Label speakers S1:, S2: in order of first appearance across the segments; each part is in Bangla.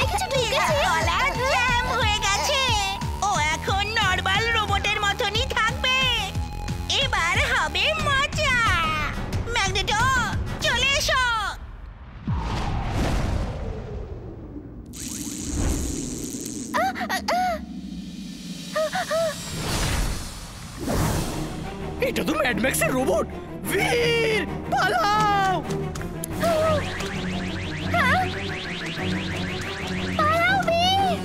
S1: গলায় কিছু ঢুকেছে।
S2: গলা জ্যাম হয়ে গেছে। ও এখন নরমাল রোবটের মতনই থাকবে। এবার হবে মজা। ম্যাগনেটো চলে এসো।
S3: এটা তো ম্যাড ম্যাক্সের রোবট। বীর পালাও!
S1: পালাও বীর!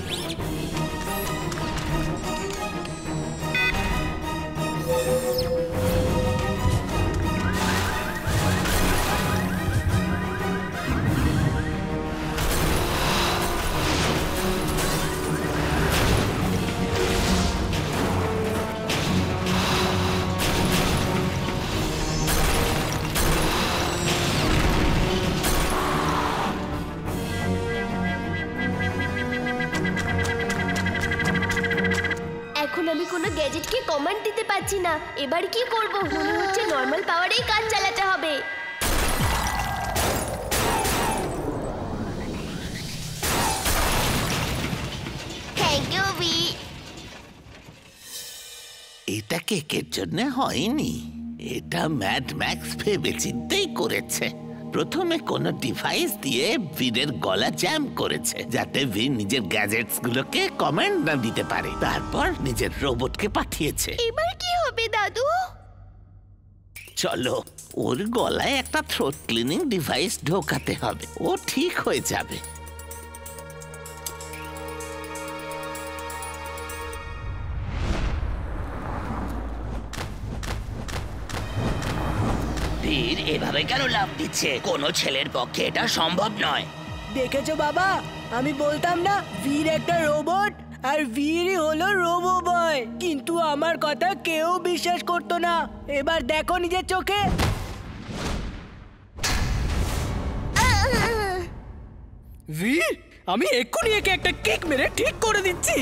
S1: এখন আমি কোনো গ্যাজেটকে কমান্ড দিতে পারছি না। এবার কি করব? মনে হচ্ছে নর্মাল পাওয়ারেই কাজ চালাতে হবে। থ্যাংক ইউ বি।
S4: এটা কেকের জন্য হয়নি, এটা ম্যাড ম্যাক্স ভেবে চিন্তেই করেছে। প্রথমে কোনো ডিভাইস দিয়ে বীরের গলা জ্যাম করেছে, যাতে বীর নিজের গ্যাজেটস গুলোকে কমান্ড না দিতে পারে। তারপর নিজের রোবটকে পাঠিয়েছে।
S1: এবার কি হবে দাদু?
S4: চলো, ওর গলায় একটা থ্রোট ক্লিনিং ডিভাইস ঢোকাতে হবে, ও ঠিক হয়ে যাবে।
S5: বীর এভাবে কেন লাফ দিচ্ছে? কোনো ছেলের পক্ষে এটা সম্ভব নয়।
S3: দেখেছো বাবা, আমি বলতাম না বীর একটা রোবট আর বীরই হলো রোবো বয়। কিন্তু আমার কথা কেউ বিশ্বাস করতো না। এবার দেখো নিজের চোখে। বীর, আমি এক্ষুনি একে একটা কেক মেরে ঠিক করে দিচ্ছি।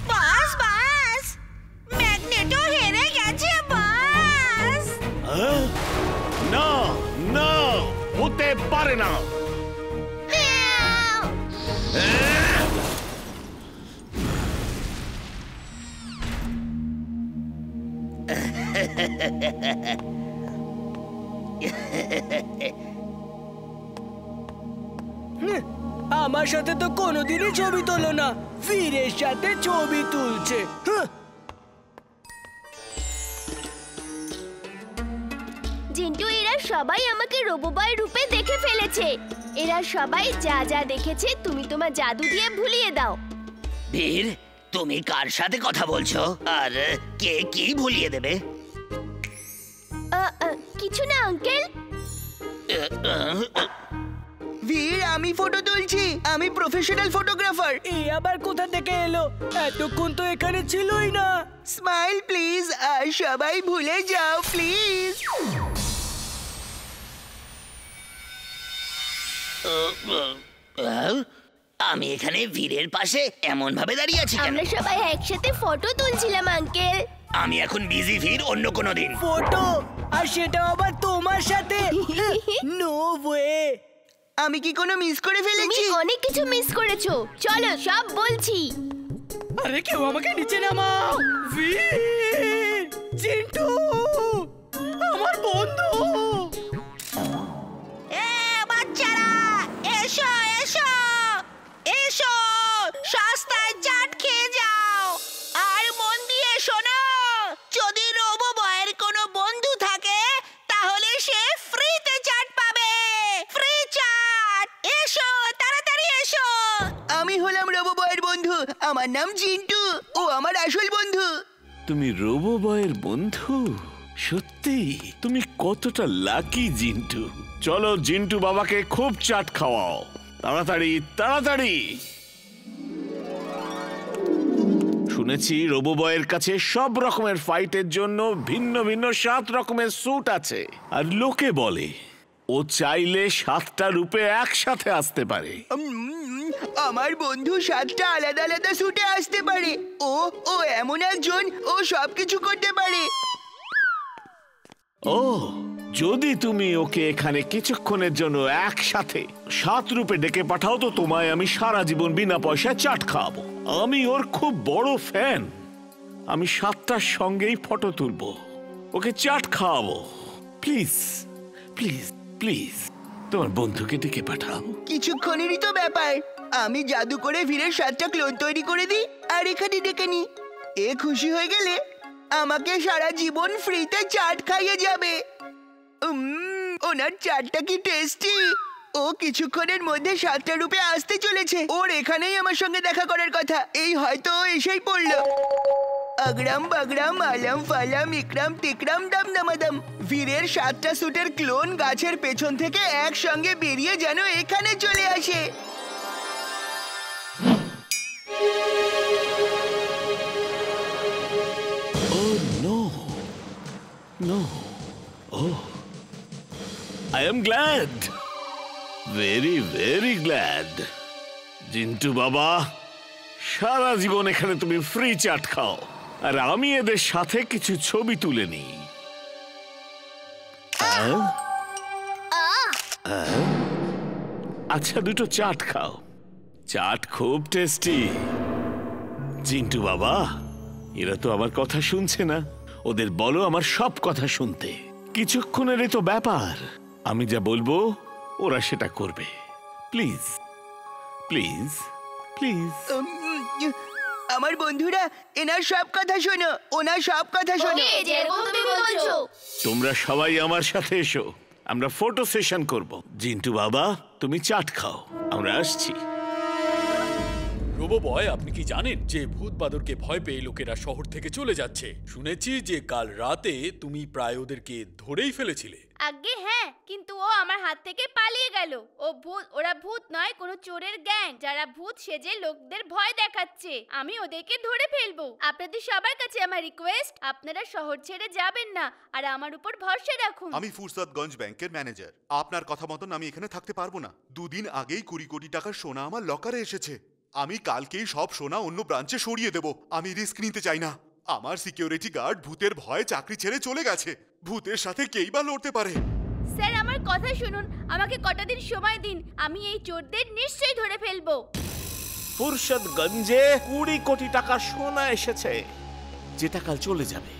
S2: বাস বাস, ম্যাগনেটো হেরে গেছে বাস।
S6: না না, হতে পারে না।
S3: আমার সাথে তো কোনোদিনই ছবি তোলো না, বীরের সাথে ছবি তুলছে।
S1: জিন্টু, এরা সবাই আমাকে রোবোবয় রূপে দেখে ফেলেছে। এরা সবাই যা যা দেখেছে তুমি তোমার জাদু দিয়ে ভুলিয়ে দাও।
S5: বীর, তুমি কার সাথে কথা বলছো? আর কে কি ভুলিয়ে দেবে?
S1: কিছু না আঙ্কেল।
S7: বীর, আমি ফটো তুলছি। আমি প্রফেশনাল ফটোগ্রাফার।
S3: এ আবার কোথা থেকে এলো? এতক্ষণ তো এখানে ছিলই না।
S7: স্মাইল প্লিজ, আর সবাই ভুলে যাও প্লিজ।
S5: আমি এখানে বীরের পাশে এমন ভাবে দাঁড়িয়ে আছি কেন?
S1: আমরা সবাই একসাথে ফটো তুলছিলাম আঙ্কেল।
S5: আমি এখন বিজি, বীর, অন্য কোনো দিন।
S3: ফটো? আর সেটাও আবার তোমার সাথে? No way.
S7: আমি কি কোনো মিস করে
S1: তুমি
S7: ফেলেছি?
S1: অনেক কিছু মিস করেছো। চলো সব বলছি।
S3: আরে কেউ আমাকে নিচে নামাও। বীর, চিন্টু, আমার বন্ধু।
S2: এ বাচ্চারা, এসো এসো এসো, সস্তায় চাট খেয়ে যাও। আর মন দিয়ে শোনো, যদি রোবো বয়ের কোনো বন্ধু থাকে তাহলে সে ফ্রিতে চাট পাবে। ফ্রি চাট। এসো, তাড়াতাড়ি এসো।
S7: আমি হলাম রোবো বয়ের বন্ধু, আমার নাম জিন্টু, ও আমার আসল বন্ধু।
S6: তুমি রোবো বয়ের বন্ধু? সত্যি তুমি কতটা লাকি জিন্টু। চলো জিন্টু বাবাকে খুব চাট খাওয়াও, তাড়াতাড়ি তাড়াতাড়ি। শুনেছি রোবো বয়ের কাছে সব রকমের ফাইটের জন্য ভিন্ন ভিন্ন 7 রকমের স্যুট আছে, আর লোকে বলে ও চাইলে 7টা রূপে একসাথে আসতে পারে।
S7: আমার বন্ধু 7টা আলাদা আলাদা স্যুটে আসতে পারে। ও এমন একজন, ও সবকিছু করতে পারে।
S6: ও, যদি তুমি ওকে এখানে কিছুক্ষণের জন্য একসাথে 7 রূপে ডেকে পাঠাও তো তোমায় আমি সারা জীবন বিনা পয়সায় চাট খাওয়াবো। আমি ওর খুব বড় ফ্যান। আমি 7টার সঙ্গেই ফটো তুলবো, ওকে চাট খাওয়াবো। প্লিজ প্লিজ প্লিজ তোমার বন্ধুকে ডেকে পাঠাও।
S7: কিছুক্ষণেরই তো ব্যাপার। আমি জাদু করে ভীরের 7টা ক্লোন তৈরি করে দিই আর এখানে ডেকে নি। এ খুশি হয়ে গেলে আমাকে সারা জীবন ফ্রিতে চাট খাইয়ে যাবে। ওনার চাটটা কি টেস্টি! ও কিছুক্ষণের মধ্যে 7টা রূপে আসতে চলেছে। ওর এখানেই আমার সঙ্গে দেখা করার কথা। এই হয়তো ও এসেই পড়লো। আগরাম বাগরাম আলাম ফালাম ইকরাম টিকরাম দাম দামাদাম। ভীরের 7টা স্যুটের ক্লোন গাছের পেছন থেকে একসঙ্গে বেরিয়ে যেন এখানে চলে আসে।
S6: Oh no, no, oh, I am glad, very very glad. Jintu বাবা, সারা জীবন এখানে তুমি ফ্রি চাট খাও, আর আমি এদের সাথে কিছু ছবি তুলে নিই। আচ্ছা, দুটো চাট খাও। চাট খুব টেস্টি। জিন্টু বাবা, এরা তো আমার কথা শুনছে না। ওদের বলো আমার সব কথা শুনতে। কিছুক্ষণেরই তো ব্যাপার, আমি যা বলবো ওরা সেটা করবে। Please please please.
S7: আমার বন্ধুরা, এনার সব কথা শোনো, ওনার সব কথা শোনো।
S6: তোমরা সবাই আমার সাথে এসো, আমরা ফটো সেশন করব। জিন্টু বাবা, তুমি চাট খাও, আমরা আসছি।
S8: রোবো বয়, আপনি কি জানেন যে ভূত বাদরকে ভয় পেয়ে লোকেরা শহর থেকে চলে যাচ্ছে? শুনেছি যে কাল রাতে তুমি প্রায় ওদেরকে ধরেই ফেলেছিলে।
S1: আগে হ্যাঁ, কিন্তু ও আমার হাত থেকে পালিয়ে গেল। ওরা ভূত নয়, কোনো চোরের গ্যাং, যারা ভূত সেজে লোকদের ভয় দেখাচ্ছে। আমি ওদেরকে ধরে ফেলবো। আপনাদের সবার কাছে আমার রিকোয়েস্ট, আপনারা শহর ছেড়ে যাবেন না, আর আমার উপর ভরসা রাখুন।
S9: আমি ফুরসতগঞ্জ ব্যাংকের ম্যানেজার। আপনার কথা মতন আমি এখানে থাকতে পারবো না। 2 দিন আগেই 20 কোটি টাকার সোনা আমার লকারে এসেছে। আমি কালকেই সব সোনা অন্য ব্রাঞ্চে সরিয়ে দেব। আমি রিস্ক নিতে চাই না। আমার সিকিউরিটি গার্ড ভূতের ভয়ে চাকরি ছেড়ে চলে গেছে। ভূতের সাথে কেই বা লড়তে পারে?
S1: স্যার, আমার কথা শুনুন, আমাকে কটা দিন সময় দিন, আমি এই চোরদের নিশ্চয়ই ধরে ফেলবো।
S6: ফুরসতগঞ্জে 20 কোটি টাকা সোনা এসেছে, যেটা কাল চলে যাবে।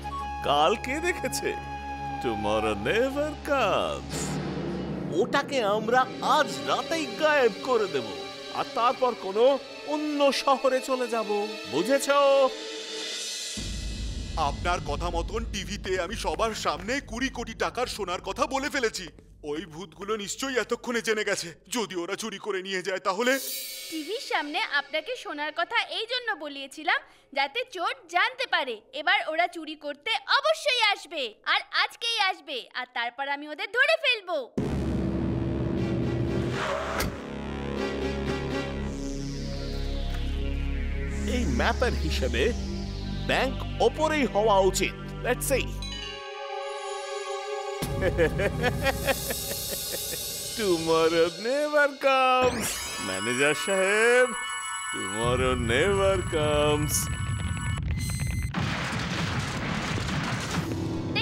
S6: কাল কে দেখেছে? Tomorrow never comes. ওটাকে আমরা আজ রাতেই গায়েব করে দেব, আর তারপর কোনো অন্য শহরে চলে যাব। বুঝেছো?
S9: আপনার কথা মতন টিভিতে আমি সবার সামনে 20 কোটি টাকার সোনার কথা বলে ফেলেছি। ওই ভূতগুলো নিশ্চয়ই এতক্ষণে জেনে গেছে। যদি ওরা চুরি করে নিয়ে যায় তাহলে?
S1: টিভির সামনে আপনাকে শোনার কথা এই জন্য বলিয়েছিলাম যাতে চোর জানতে পারে। এবার ওরা চুরি করতে অবশ্যই আসবে, আর আজকেই আসবে, আর তারপর আমি ওদের ধরে ফেলবো।
S6: এই ম্যাপের হিসেবে ব্যাংক ওপরেই হওয়া উচিত। Let's see. Tomorrow never comes. Manager সাহেব, টুমরো নেভার কামস।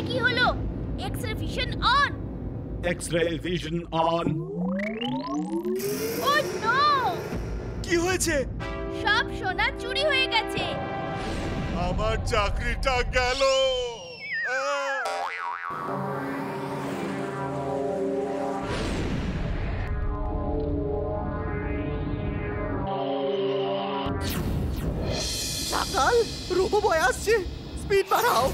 S1: কি হলো? X-ray vision on.
S6: X-ray vision on.
S1: Oh no!
S9: কি হয়েছে?
S1: সব সোনা চুরি হয়ে গেছে।
S9: আমার চাকরিটা গেল।
S7: সকাল, রোবো বয় আসছে, স্পিড বাড়াও।